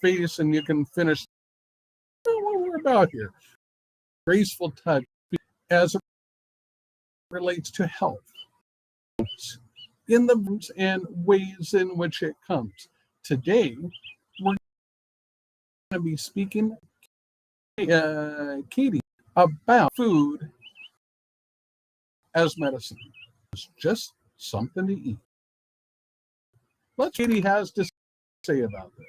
face and you can finish what we're about here. Graceful touch as it relates to health in the rooms and ways in which it comes. Today, we're going to be speaking, Katie, about food as medicine. It's just something to eat. Let's see what Katie has to say about this.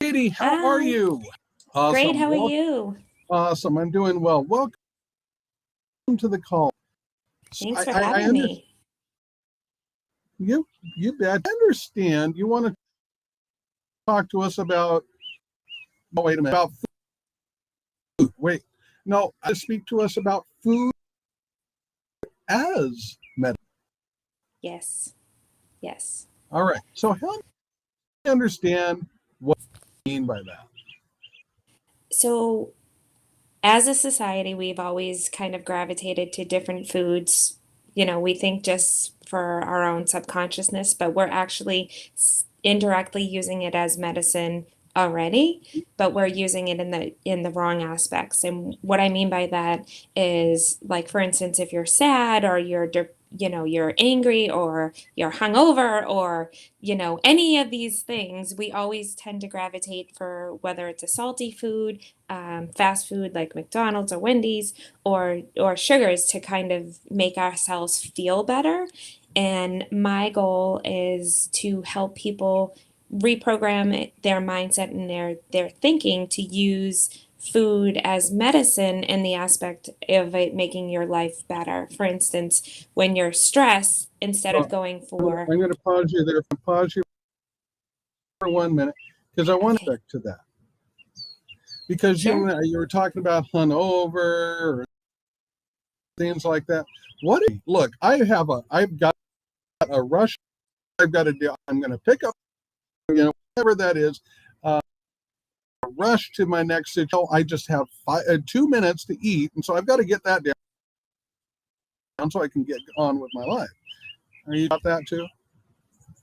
Katie, how are you? Awesome. Great, how are you? Awesome, I'm doing well. Welcome to the call. Thanks for having me. You bet. I understand you want to talk to us about, oh, wait a minute, about food. Wait, no, speak to us about food as medicine. Yes. All right, so help me understand what you mean by that. So, as a society, we've always kind of gravitated to different foods. We think just for our own subconsciousness, but we're actually indirectly using it as medicine already, but we're using it in the wrong aspects. And what I mean by that is, like, for instance, if you're sad or you're angry or you're hungover or any of these things, we always tend to gravitate for whether it's a salty food, fast food like McDonald's or Wendy's, or sugars to kind of make ourselves feel better. And my goal is to help people reprogram their mindset and their thinking to use food as medicine in the aspect of it making your life better. For instance, when you're stressed, instead of going for... I'm going to pause you there. Pause you for 1 minute because I want to get to that. Because you were talking about hungover or things like that. Look, I've got a rush. I've got to do. I'm going to pick up, whatever that is. Rush to my next situation. I just have 2 minutes to eat, and so I've got to get that down so I can get on with my life. Are you about that too?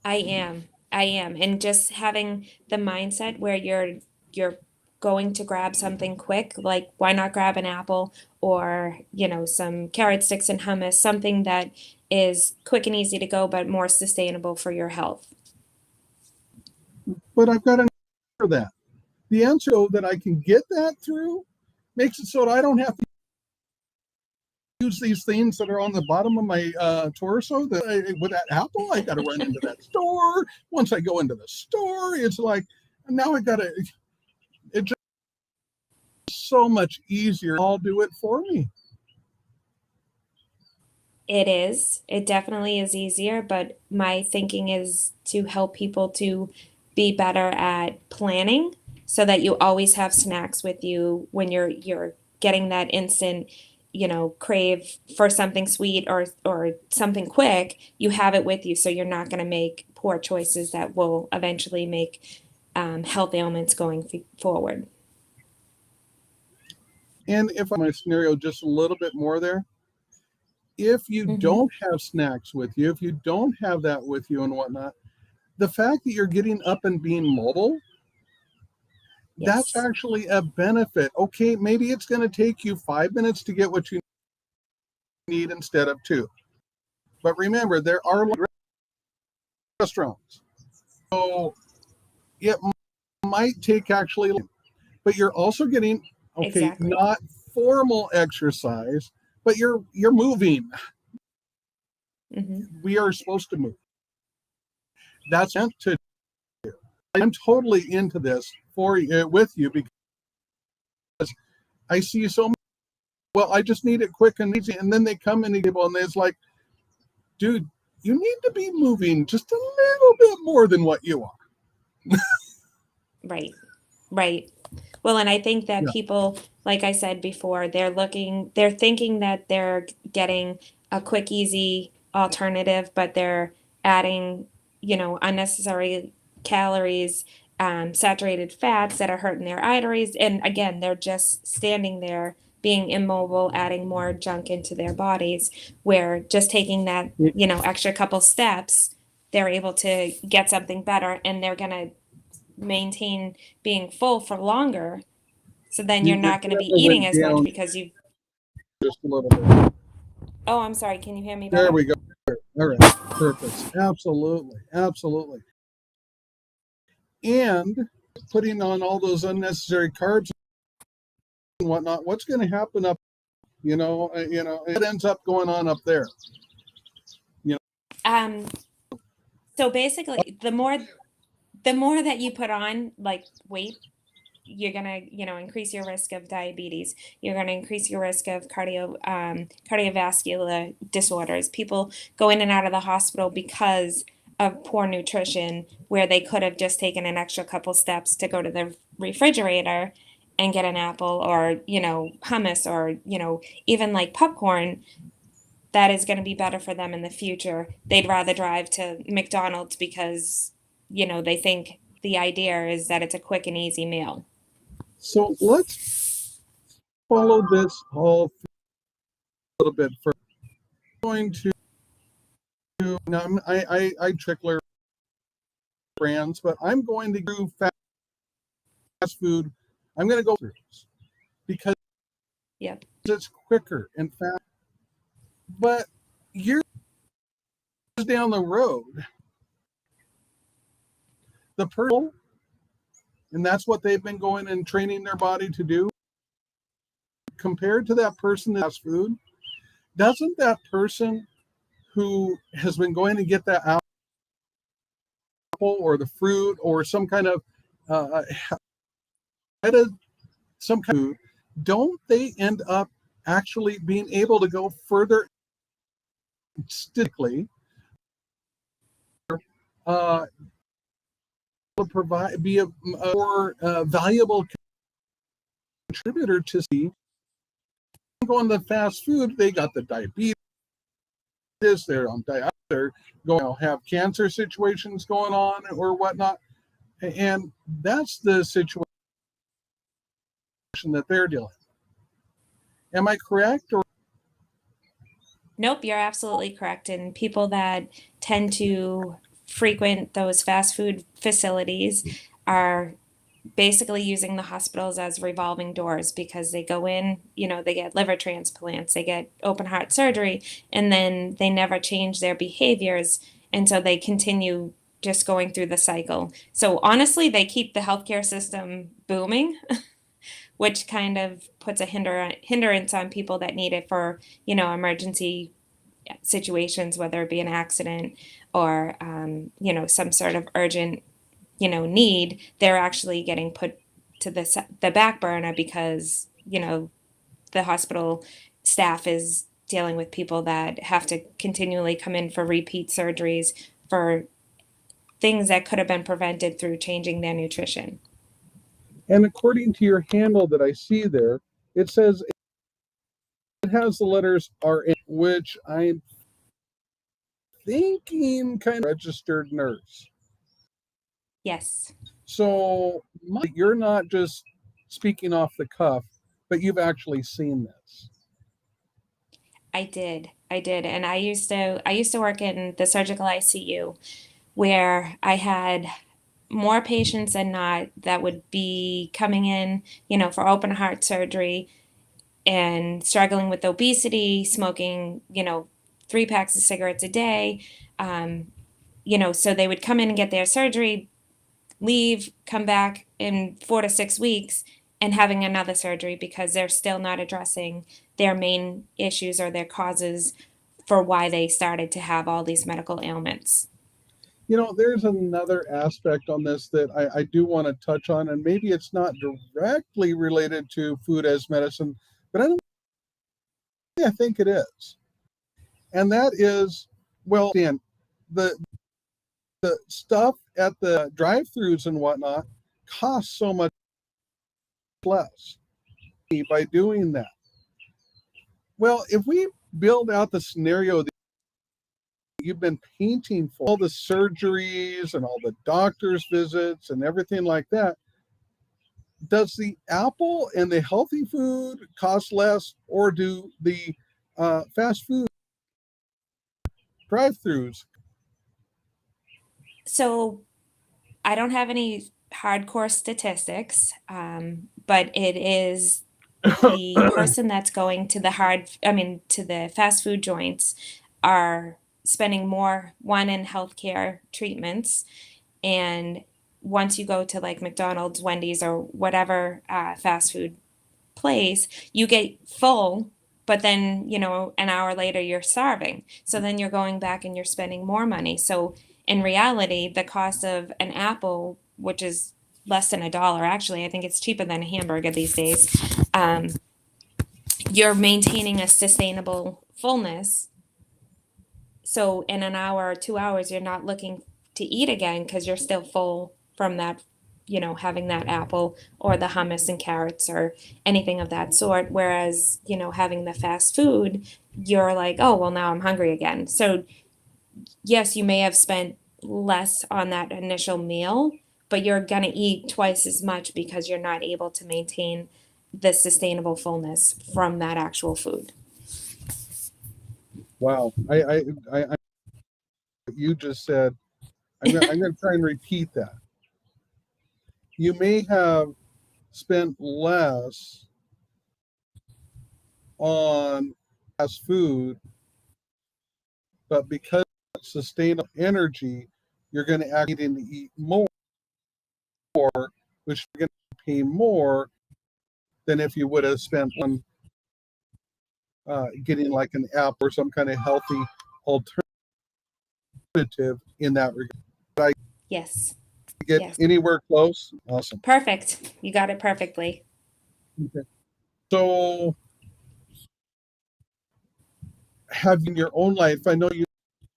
I am, and just having the mindset where you're going to grab something quick, like why not grab an apple or some carrot sticks and hummus, something that is quick and easy to go, but more sustainable for your health. But I've got an answer for that. The answer that I can get that through makes it so that I don't have to use these things that are on the bottom of my torso. With that apple, I got to run into that store. Once I go into the store, it's like, now I got to, it's just so much easier. I'll do it for me. It is. It definitely is easier, but my thinking is to help people to be better at planning, so that you always have snacks with you when you're getting that instant, crave for something sweet or something quick. You have it with you, so you're not going to make poor choices that will eventually make health ailments going forward. And if my scenario just a little bit more there, if you don't have snacks with you, if you don't have that with you and whatnot, the fact that you're getting up and being mobile, that's actually a benefit. Okay, maybe it's going to take you 5 minutes to get what you need instead of 2. But remember, there are restaurants. So it might take actually, but you're also getting, not formal exercise, but you're moving. We are supposed to move. That's meant to do. I'm totally into this with you because I see so many. Well, I just need it quick and easy, and then they come in and it's like, dude, you need to be moving just a little bit more than what you are. Right. Well, and I think that people, like I said before, they're thinking that they're getting a quick, easy alternative, but they're adding, unnecessary calories, saturated fats that are hurting their arteries. And again, they're just standing there being immobile, adding more junk into their bodies, where just taking that, extra couple steps they're able to get something better and they're going to maintain being full for longer. So then you're Your not going to be camera eating went as much down because you've, just a little bit. oh, I'm sorry. Can you hear me There better? we go. All right. Perfect. Absolutely. Absolutely. And putting on all those unnecessary carbs and whatnot, what's going to happen up, it ends up going on up there. Um, so basically, the more that you put on, like weight, you're gonna, increase your risk of diabetes. You're gonna increase your risk of cardiovascular disorders. People go in and out of the hospital because of poor nutrition, where they could have just taken an extra couple steps to go to the refrigerator and get an apple or, hummus or, even like popcorn that is going to be better for them in the future. They'd rather drive to McDonald's because, they think the idea is that it's a quick and easy meal. So let's follow this all a little bit further. I'm going to now I trickler brands, but I'm going to do fast food. I'm going to go through this because Yep. it's quicker and fast. But years down the road, the person, and that's what they've been going and training their body to do, compared to that person that has food, doesn't that person who has been going to get that apple or the fruit or some kind of uh, some kind of food, don't they end up actually being able to go further statistically, uh, provide be a more valuable contributor to see going to fast food? They got the diabetes, they're on diet, they're going to have cancer situations going on or whatnot, and that's the situation that they're dealing with. Am I correct? Or Nope, you're absolutely correct. And people that tend to frequent those fast food facilities are basically using the hospitals as revolving doors because they go in, they get liver transplants, they get open heart surgery, and then they never change their behaviors. And so they continue just going through the cycle. So honestly, they keep the healthcare system booming, which kind of puts a hindrance on people that need it for, emergency situations, whether it be an accident or, some sort of urgent, need. They're actually getting put to the back burner because, the hospital staff is dealing with people that have to continually come in for repeat surgeries for things that could have been prevented through changing their nutrition. and according to your handle that I see there, it says it has the letters RN, which I'm thinking kind of registered nurse. Yes. So you're not just speaking off the cuff, but you've actually seen this. I did. And I used to work in the surgical ICU where I had more patients than not that would be coming in, for open heart surgery and struggling with obesity, smoking, 3 packs of cigarettes a day. Um, so they would come in and get their surgery, leave, come back in 4 to 6 weeks, and having another surgery because they're still not addressing their main issues or their causes for why they started to have all these medical ailments. There's another aspect on this that I do want to touch on, and maybe it's not directly related to food as medicine, but I think it is. And that is, well, Dan, the stuff at the drive-throughs and whatnot costs so much less by doing that. Well, if we build out the scenario that you've been painting for all the surgeries and all the doctor's visits and everything like that, does the apple and the healthy food cost less, or do the fast food drive-throughs? So I don't have any hardcore statistics, but it is the person that's going to to the fast food joints are spending more, one, in healthcare treatments. And once you go to like McDonald's, Wendy's, or whatever fast food place, you get full, but then, an hour later you're starving. So then you're going back and you're spending more money. So in reality, the cost of an apple, which is less than $1, actually, I think it's cheaper than a hamburger these days, um, you're maintaining a sustainable fullness. So in an hour or 2 hours, you're not looking to eat again because you're still full from that, having that apple or the hummus and carrots or anything of that sort. Whereas, having the fast food, you're like, oh, well, now I'm hungry again. So, yes, you may have spent less on that initial meal, but you're going to eat twice as much because you're not able to maintain the sustainable fullness from that actual food. Wow. You just said, I'm going to try and repeat that. You may have spent less on fast food, but because it's sustainable energy, you're going to act to eat more, which you're going to pay more than if you would have spent on getting like an apple or some kind of healthy alternative in that regard. Did I Yes. get Yes. anywhere close? Awesome. Perfect. You got it perfectly. Okay. So, have you in your own life, I know you've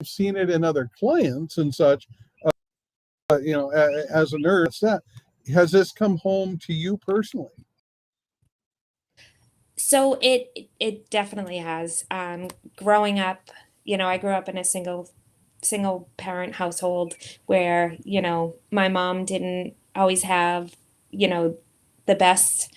seen it in other clients and such, as a nurse, that has this come home to you personally? So it definitely has. Growing up, I grew up in a single parent household where, my mom didn't always have, the best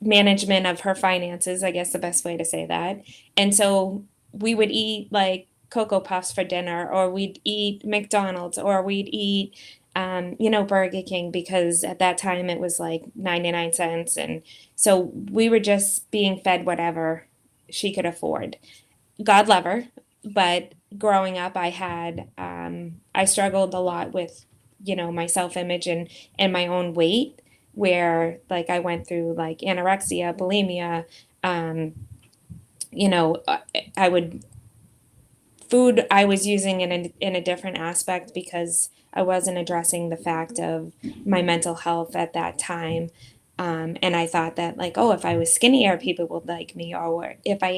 management of her finances, I guess the best way to say that. And so we would eat like Cocoa Puffs for dinner, or we'd eat McDonald's, or we'd eat, Burger King, because at that time it was like 99 cents. And so we were just being fed whatever she could afford. God love her. But growing up, I struggled a lot with, my self image and my own weight, where like I went through like anorexia, bulimia, um, you know, I I would food I was using in a different aspect because I wasn't addressing the fact of my mental health at that time. And I thought that like, oh, if I was skinnier, people would like me, or if I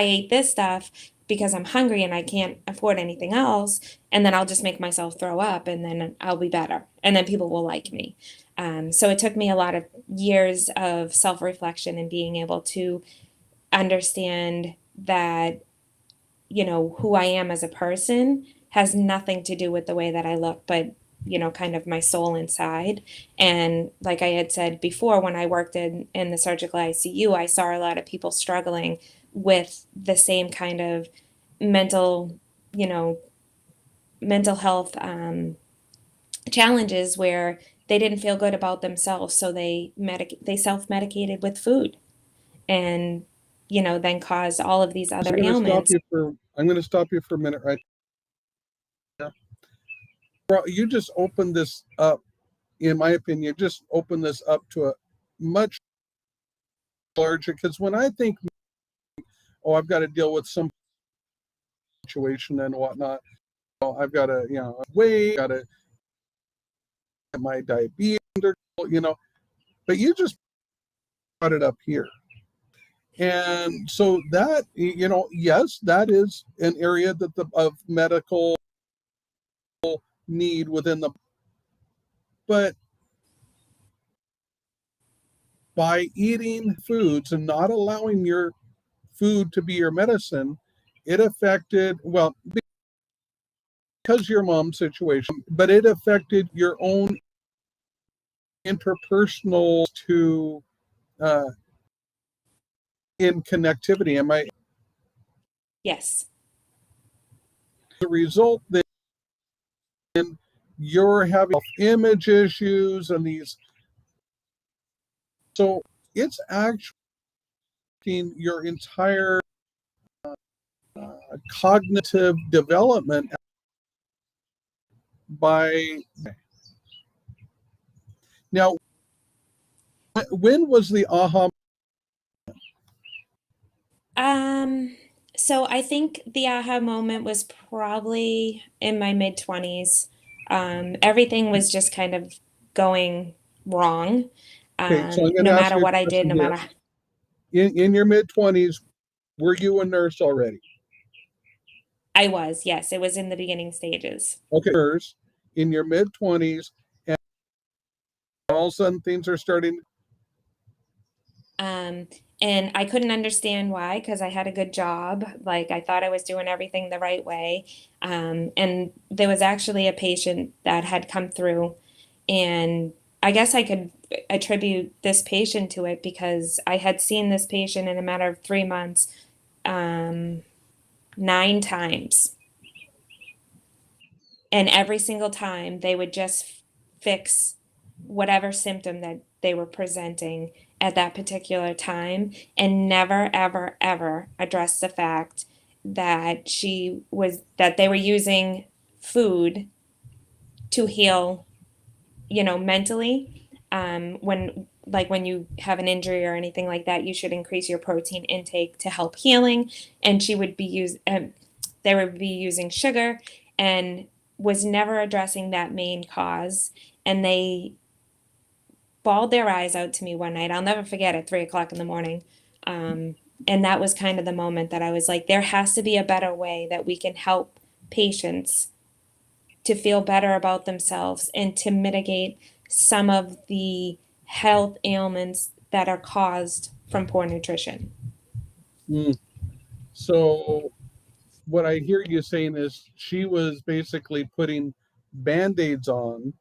ate this stuff because I'm hungry and I can't afford anything else, and then I'll just make myself throw up and then I'll be better. And then people will like me. So it took me a lot of years of self-reflection and being able to understand that, who I am as a person has nothing to do with the way that I look, but, kind of my soul inside. And like I had said before, when I worked in the surgical ICU, I saw a lot of people struggling with the same kind of mental, you know, mental health challenges where they didn't feel good about themselves, so they self-medicated with food, and then caused all of these other ailments. I'm going to stop you for a minute right now. Well, you just opened this up, in my opinion, just opened this up to a much larger, because when I think, oh, I've got to deal with some situation and whatnot, I've got to, wait, got to get my diabetes under, but you just brought it up here. And so that, yes, that is an area that of medical need within the, but by eating foods and not allowing your food to be your medicine, it affected, well, because your mom's situation, but it affected your own interpersonal to uh, in connectivity. Am I Yes. the result that you're having image issues and these. So it's actually your entire cognitive development by now. When was the aha? So I think the aha moment was probably in my mid-20s. Everything was just kind of going wrong. Okay, so I'm going No to ask matter you a what I did, question no here. matter. In your mid-20s, were you a nurse already? I was, yes, it was in the beginning stages. Okay, nurse in your mid-20s, and all of a sudden things are starting. Um, and I couldn't understand why because I had a good job. Like I thought I was doing everything the right way. And there was actually a patient that had come through, and I guess I could attribute this patient to it because I had seen this patient in a matter of 3 months, um, 9 times. And every single time they would just fix whatever symptom that they were presenting at that particular time and never ever ever address the fact that they were using food to heal, mentally. When you have an injury or anything like that, you should increase your protein intake to help healing. And they would be using sugar and was never addressing that main cause. And they bawled their eyes out to me one night. I'll never forget at 3 o'clock in the morning. Um, and that was kind of the moment that I was like, there has to be a better way that we can help patients to feel better about themselves and to mitigate some of the health ailments that are caused from poor nutrition. Mm. So what I hear you saying is she was basically putting band-aids on,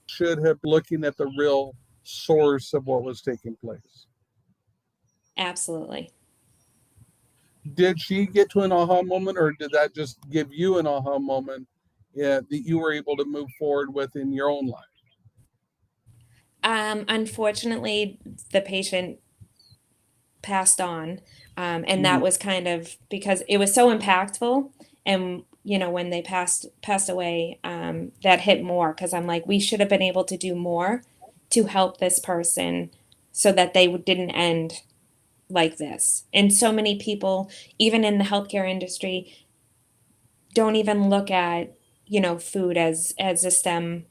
should have looking at the real source of what was taking place. Absolutely. Did she get to an aha moment, or did that just give you an aha moment, that you were able to move forward with in your own life? Unfortunately, the patient passed on. And Mm. that was kind of because it was so impactful. And, when they passed away, that hit more because I'm like, we should have been able to do more to help this person so that they didn't end like this. And so many people, even in the healthcare industry, don't even look at, food as a stem,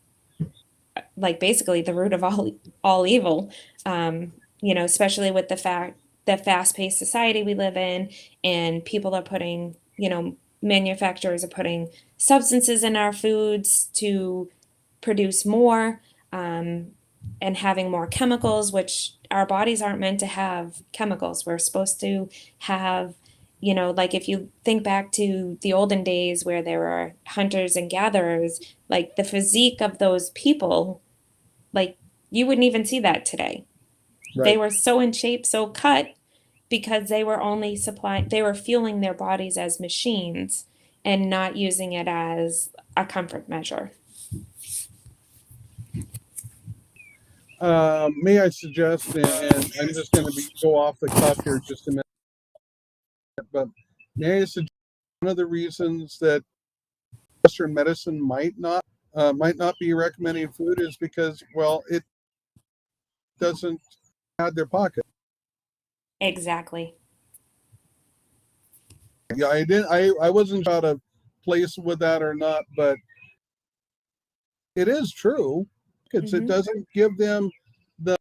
like basically the root of all evil. Especially with the fast-paced society we live in, and people are putting, manufacturers are putting substances in our foods to produce more, um, and having more chemicals, which our bodies aren't meant to have chemicals. We're supposed to have, like if you think back to the olden days where there were hunters and gatherers, like the physique of those people, like you wouldn't even see that today. They Right. were so in shape, so cut because they were fueling their bodies as machines and not using it as a comfort measure. May I suggest, and I'm just going to go off the cuff here just a minute, but may I suggest one of the reasons that Western medicine might not be recommending food is because, well, it doesn't have their pocket. Exactly. Yeah, I didn't. I wasn't out of place with that or not, but it is true. It Hmm. doesn't give them the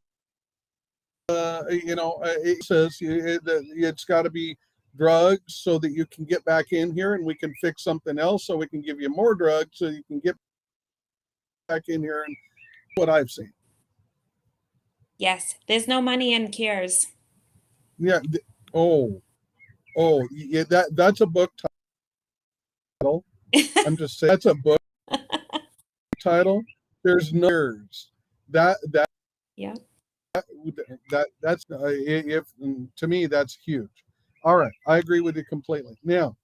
it says it's got to be drugs so that you can get back in here and we can fix something else so we can give you more drugs so you can get back in here, and what I've seen. Yes, there's no money in cures. Yeah. Oh, yeah, that's a book title. I'm just saying that's a book title. There's no years. That Yeah. that's if to me that's huge. All right, I agree with you completely. Now,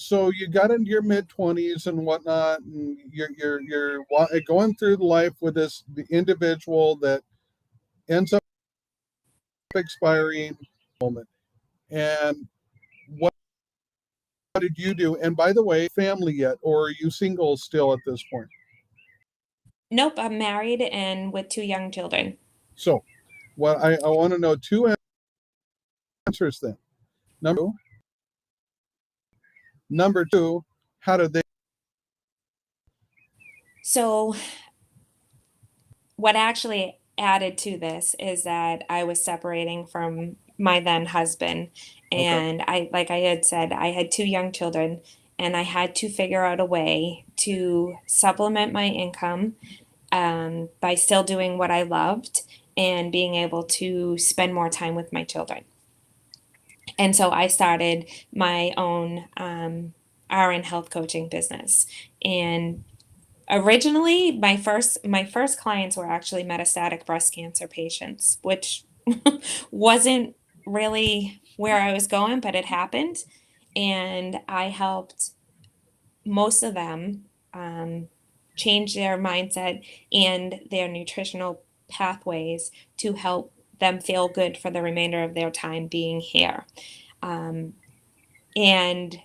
So you got into your mid 20s and whatnot, and you're going through life with this the individual that ends up expiring moment. And what did you do? And by the way, family yet, or are you single still at this point? Nope, I'm married and with two young children. So, what I want to know two answers then. Number number two, how did they? So, what actually added to this is that I was separating from my then husband. Okay. And like I had said, I had two young children, and I had to figure out a way to supplement my income by still doing what I loved and being able to spend more time with my children. And so I started my own RN health coaching business. And originally, my first clients were actually metastatic breast cancer patients, which wasn't really where I was going, but it happened. And I helped most of them change their mindset and their nutritional pathways to help them feel good for the remainder of their time being here. Um, and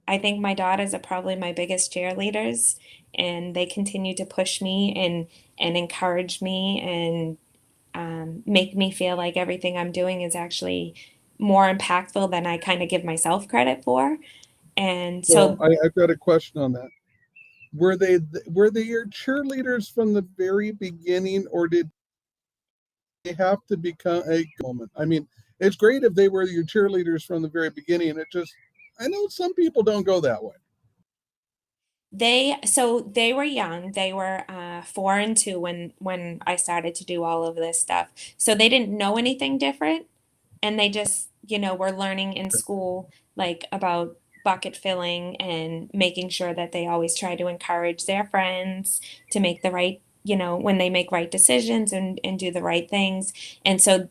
I think my daughters are probably my biggest cheerleaders, and they continue to push me and encourage me and make me feel like everything I'm doing is actually more impactful than I kind of give myself credit for. And So so I've got a question on that. Were they your cheerleaders from the very beginning, or did they have to become a moment? I mean, it's great if they were your cheerleaders from the very beginning. It just, I know some people don't go that way. they were young. They were 4 and 2 when I started to do all of this stuff. So they didn't know anything different, and they just were learning in school like about bucket filling and making sure that they always try to encourage their friends to make the right when they make right decisions and do the right things. And so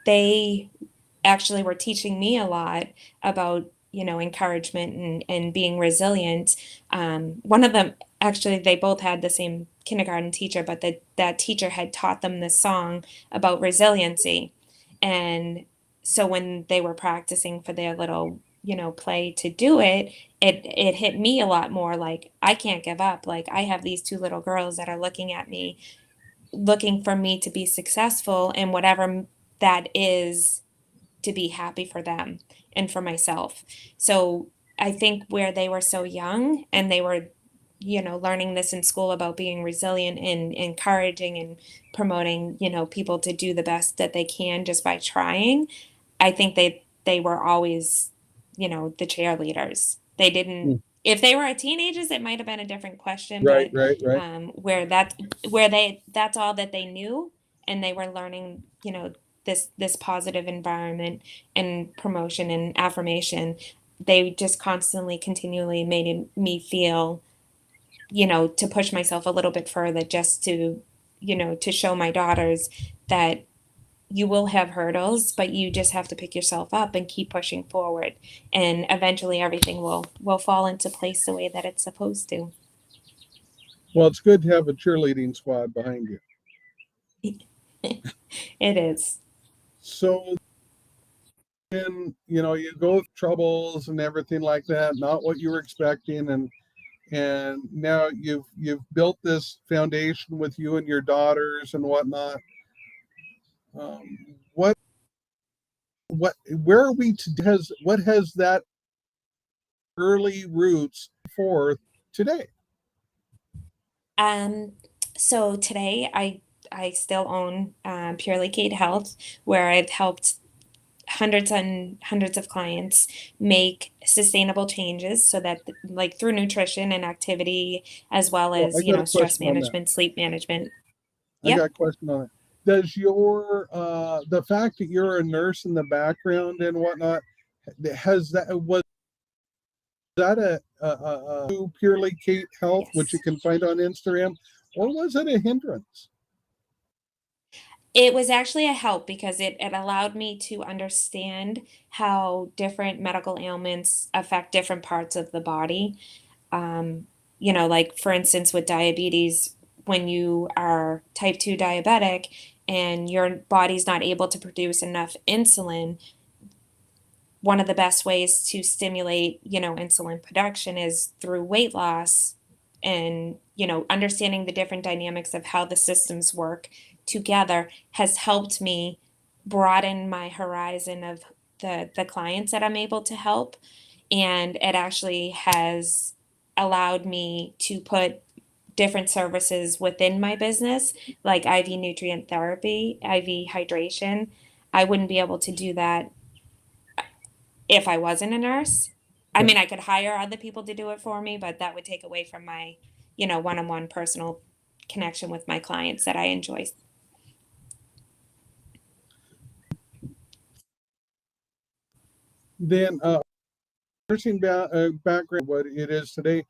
they actually were teaching me a lot about encouragement and being resilient. One of them, actually, they both had the same kindergarten teacher, but that teacher had taught them this song about resiliency. And so when they were practicing for their little play to do it, it hit me a lot more like I can't give up. Like I have these two little girls that are looking at me, looking for me to be successful in whatever that is, to be happy for them and for myself. So I think where they were so young and they were, learning this in school about being resilient and encouraging and promoting, people to do the best that they can just by trying. I think they were always, the cheerleaders. They didn't. Mm. If they were teenagers, it might have been a different question, Right, but right, right. that's all that they knew, and they were learning, this positive environment and promotion and affirmation. They just constantly, continually made me feel, to push myself a little bit further, just to, to show my daughters that you will have hurdles, but you just have to pick yourself up and keep pushing forward, and eventually everything will fall into place the way that it's supposed to. Well, it's good to have a cheerleading squad behind you. It is. So then, you go with troubles and everything like that, not what you were expecting, and now you've built this foundation with you and your daughters and whatnot. What where are we to has what has that early roots for today? Um, so today I still own Purely Kate Health, where I've helped hundreds and hundreds of clients make sustainable changes so that like through nutrition and activity, as well Well, I as got a stress question on that. management, sleep management. I got Yep. a question on it. Does your the fact that you're a nurse in the background and whatnot, has that was that a purely Kate Health, which you Yes. can find on Instagram, or was it a hindrance? It was actually a help because it allowed me to understand how different medical ailments affect different parts of the body. Um, like for instance, with diabetes, when you are type 2 diabetic and your body's not able to produce enough insulin, one of the best ways to stimulate, insulin production is through weight loss and, understanding the different dynamics of how the systems work together has helped me broaden my horizon of the clients that I'm able to help. And it actually has allowed me to put different services within my business, like IV nutrient therapy, IV hydration. I wouldn't be able to do that if I wasn't a nurse. I Yeah. mean, I could hire other people to do it for me, but that would take away from my, one-on-one personal connection with my clients that I enjoy. Then nursing background, what it is today.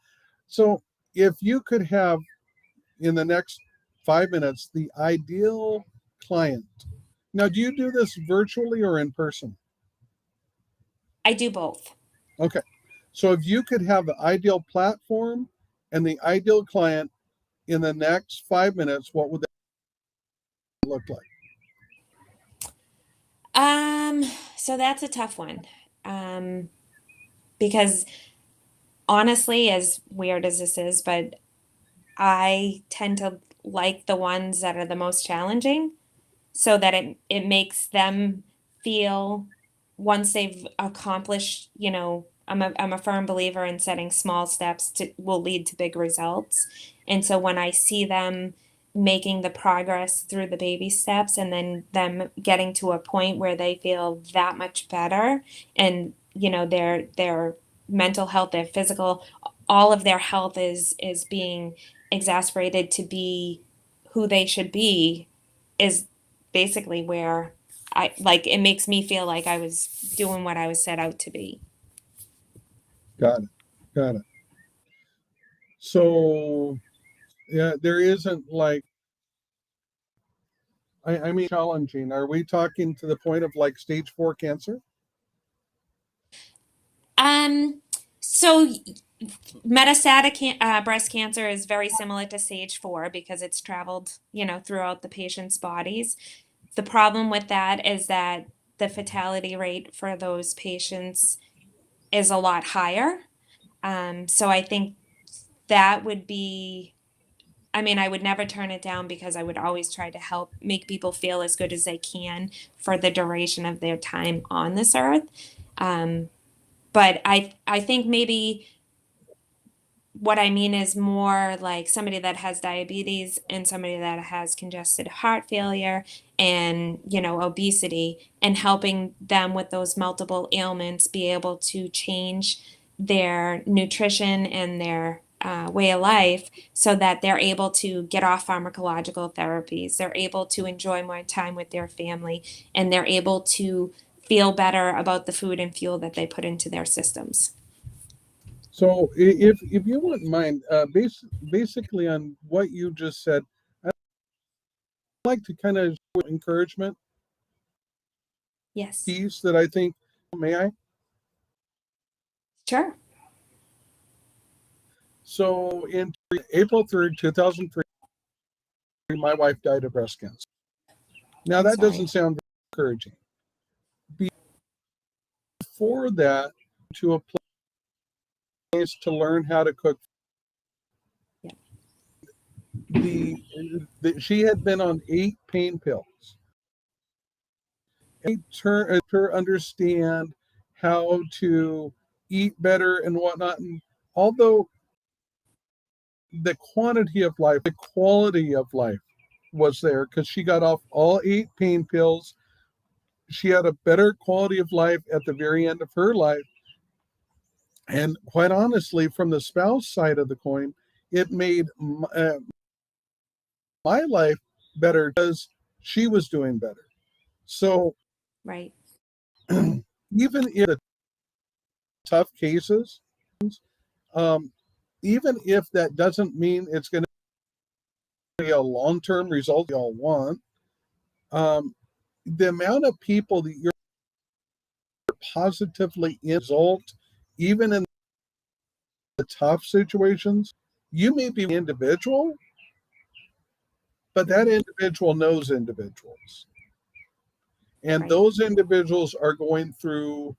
So if you could have in the next 5 minutes the ideal client. Now, do you do this virtually or in person? I do both. Okay. So if you could have the ideal platform and the ideal client in the next 5 minutes, what would that look like? Um, so that's a tough one. Um, because honestly, as weird as this is, but I tend to like the ones that are the most challenging so that it makes them feel once they've accomplished, I'm a firm believer in setting small steps to will lead to big results. And so when I see them making the progress through the baby steps and then them getting to a point where they feel that much better and their mental health, their physical, all of their health is being exasperated to be who they should be is basically where I like it makes me feel like I was doing what I was set out to be. Got it. Got it. So yeah, there isn't like I mean challenging. Are we talking to the point of like stage 4 cancer? Um, so metastatic breast cancer is very similar to stage 4 because it's traveled, throughout the patient's bodies. The problem with that is that the fatality rate for those patients is a lot higher. So I think that would be I mean, I would never turn it down because I would always try to help make people feel as good as they can for the duration of their time on this earth. Um, but I think maybe what I mean is more like somebody that has diabetes and somebody that has congested heart failure and, obesity and helping them with those multiple ailments be able to change their nutrition and their way of life so that they're able to get off pharmacological therapies. They're able to enjoy more time with their family and they're able to feel better about the food and fuel that they put into their systems. So if you wouldn't mind, basically on what you just said, I'd like to kind of encouragement Yes. piece that I think, may I? Sure. So in April 3rd, 2003, my wife died of breast cancer. Now I'm that doesn't sorry. sound very encouraging. Before that, to a place to learn how to cook. Yeah. The she had been on 8 pain pills. It turned her understand how to eat better and whatnot. And although the quantity of life, the quality of life was there because she got off all 8 pain pills. She had a better quality of life at the very end of her life. And quite honestly, from the spouse side of the coin, it made my life better because she was doing better. So Right. even in the tough cases, um, even if that doesn't mean it's going to be a long term result we all want, The amount of people that you're positively result, even in the tough situations, you may be an individual, but that individual knows individuals. And Right. those individuals are going through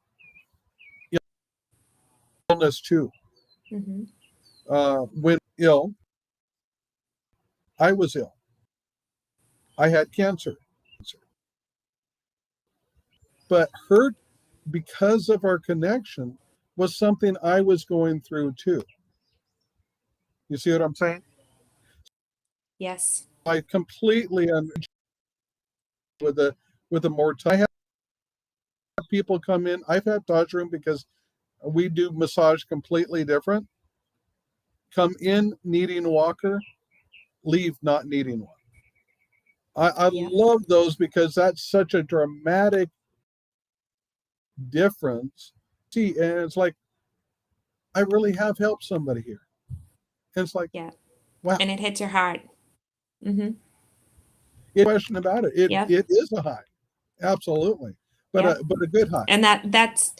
illness too. Mm-hmm. When ill, I was ill. I had cancer. But hurt because of our connection was something I was going through too. You see what I'm saying? Yes. I completely with the mortality. I have people come in. I've had massage room because we do massage completely different. Come in needing a walker, leave not needing one. I Yep. love those because that's such a dramatic difference. See, and it's like I really have helped somebody here. And it's like, Yeah. wow, And it hits your heart. Mm-hmm. no question about it. Yep. It is a high, absolutely, Yep. but a good high. And that's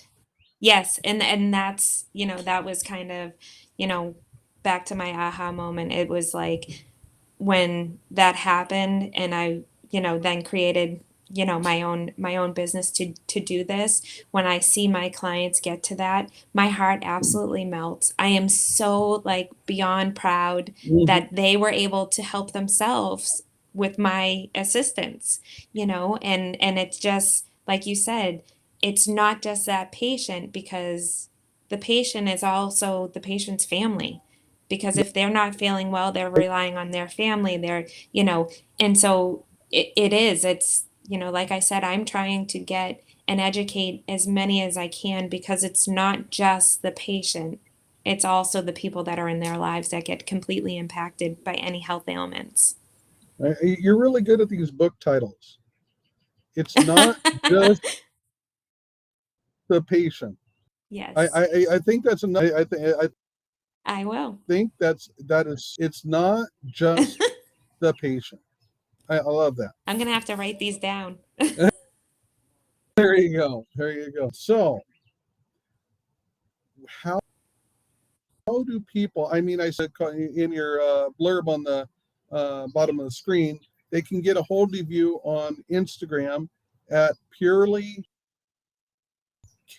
yes, and that's, that was kind of, you know, back to my aha moment. It was like when that happened and I, then created, my own business to do this. When I see my clients get to that, my heart absolutely melts. I am so like beyond proud Mm-hmm. that they were able to help themselves with my assistance, and it's just like you said, it's not just that patient, because the patient is also the patient's family, because if they're not feeling well, they're relying on their family. And so it's, like I said, I'm trying to get and educate as many as I can, because it's not just the patient, it's also the people that are in their lives that get completely impacted by any health ailments. You're really good at these book titles. It's not just the patient. Yes, I think that's another. I I will. think that is. It's not just the patient. I love that. I'm gonna have to write these down. There you go. There you go. So how do people? I mean, I said in your blurb on the bottom of the screen, they can get a hold of you on Instagram at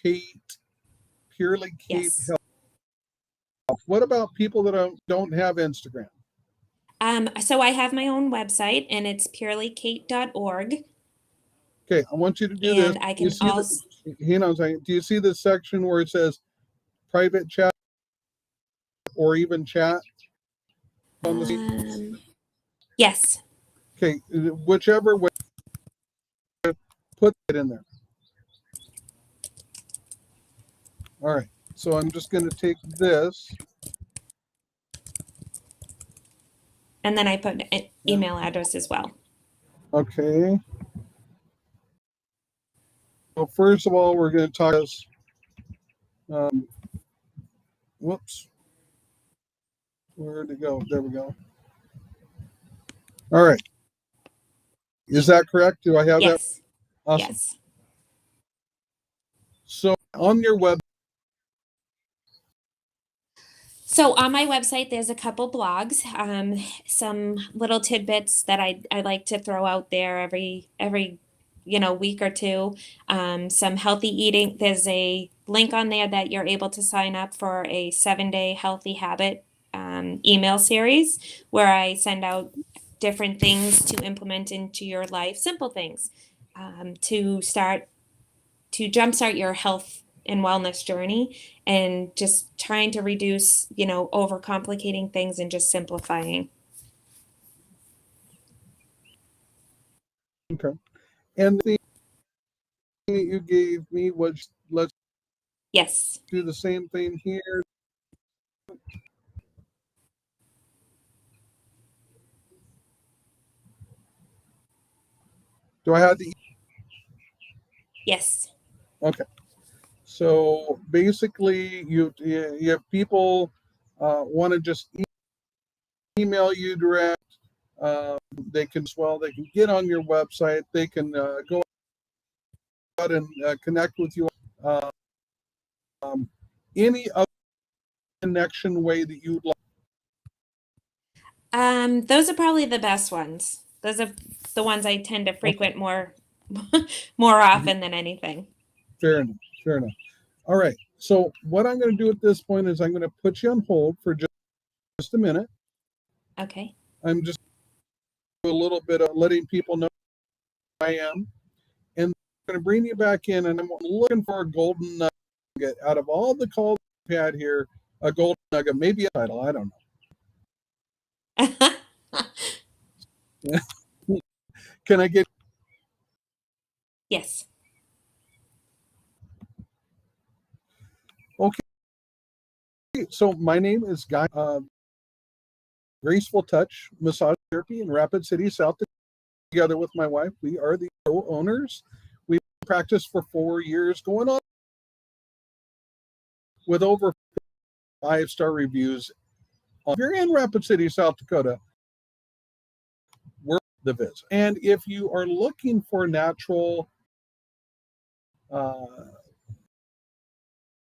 Kate, purely Kate Yes. Health. What about people that don't have Instagram? So I have my own website, and it's purelykate.org. Okay, I want you to do this. And I You can see the also, hang on a second. Do you see this section where it says private chat or even chat on the screen? yes. Okay, whichever way, put it in there. All right. So I'm just going to take this. And then I put an And, email address as well. okay. So first of all, we're going to talk this. Um, whoops. Where'd it go? There we go. All right. Is that correct? Do I have that? Yes. Awesome. Yes. So on your web. So on my website, there's a couple blogs, some little tidbits that I like to throw out there every week or two. Some healthy eating. There's a link on there that you're able to sign up for a 7-day healthy habit email series, where I send out different things to implement into your life, simple things, to jumpstart your health and wellness journey, and just trying to reduce, overcomplicating things and just simplifying. Okay. And the thing that you gave me was let's Yes. do the same thing here. Do I have the? Yes. Okay. So basically, you have people want to just email you direct. They can get on your website. They can go out and connect with you. Um, any other connection way that you'd like? Those are probably the best ones. Those are the ones I tend to Okay. frequent more more often than anything. Fair enough. Fair enough. All right. So what I'm going to do at this point is I'm going to put you on hold for just a minute. Okay. I'm just a little bit of letting people know who I am, and I'm going to bring you back in, and I'm looking for a golden nugget out of all the calls we've had here. A golden nugget, maybe a title. I don't know. Can I get? Yes. Okay. So my name is Guy. Graceful Touch Massage Therapy in Rapid City, South Dakota. Together with my wife, we are the co-owners. We've practiced for 4 years, going on with over 5-star reviews. If you're in Rapid City, South Dakota, we're the visit. And if you are looking for natural,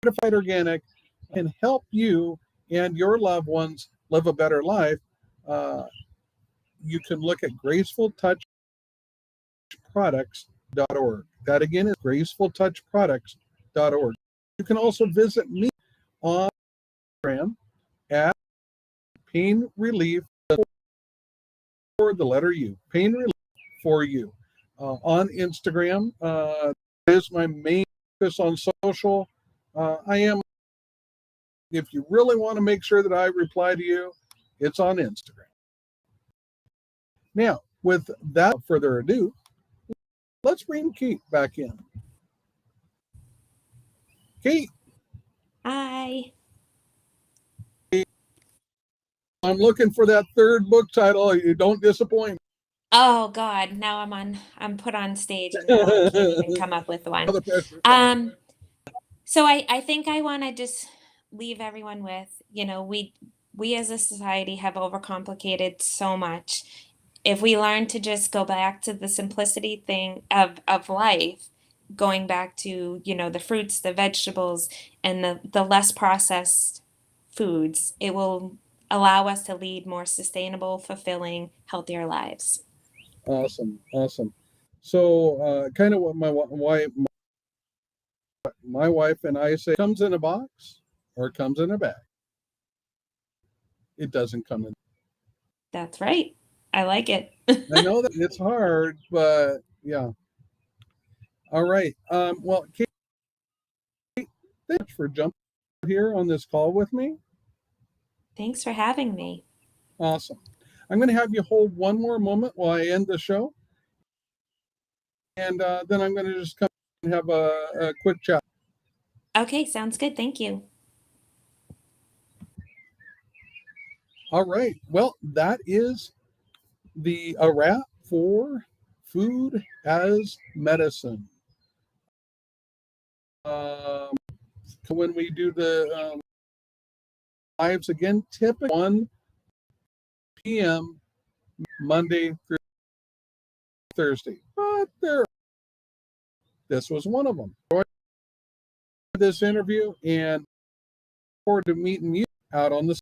certified organic, and help you and your loved ones live a better life, you can look at gracefultouchproducts.org. That again is gracefultouchproducts.org. You can also visit me on Instagram at Pain Relief for the letter U. Pain Relief for you. On Instagram, is my main focus on social. I am, if you really want to make sure that I reply to you, it's on Instagram. Now, without further ado, let's bring Kate back in. Kate, Hi. I'm looking for that third book title. You don't disappoint. Oh God, now I'm put on stage and now I can't even come up with one. The pressure. So I think I want to just leave everyone with, we as a society have overcomplicated so much. If we learn to just go back to the simplicity thing of life, going back to, the fruits, the vegetables, and the less processed foods, it will allow us to lead more sustainable, fulfilling, healthier lives. Awesome, awesome. So, kind of what my wife and I say, comes in a box or comes in a bag. It doesn't come in. That's right. I like it. I know that it's hard, but yeah. All right. Well, Kate, thanks for jumping here on this call with me. Thanks for having me. Awesome. I'm going to have you hold one more moment while I end the show, and then I'm going to just come and have a quick chat. Okay, sounds good. Thank you. All right. Well, that is a wrap for Food as Medicine. When we do the lives again, typically 1 p.m. Monday through Thursday. But this was one of them. Enjoyed this interview and look forward to meeting you out on the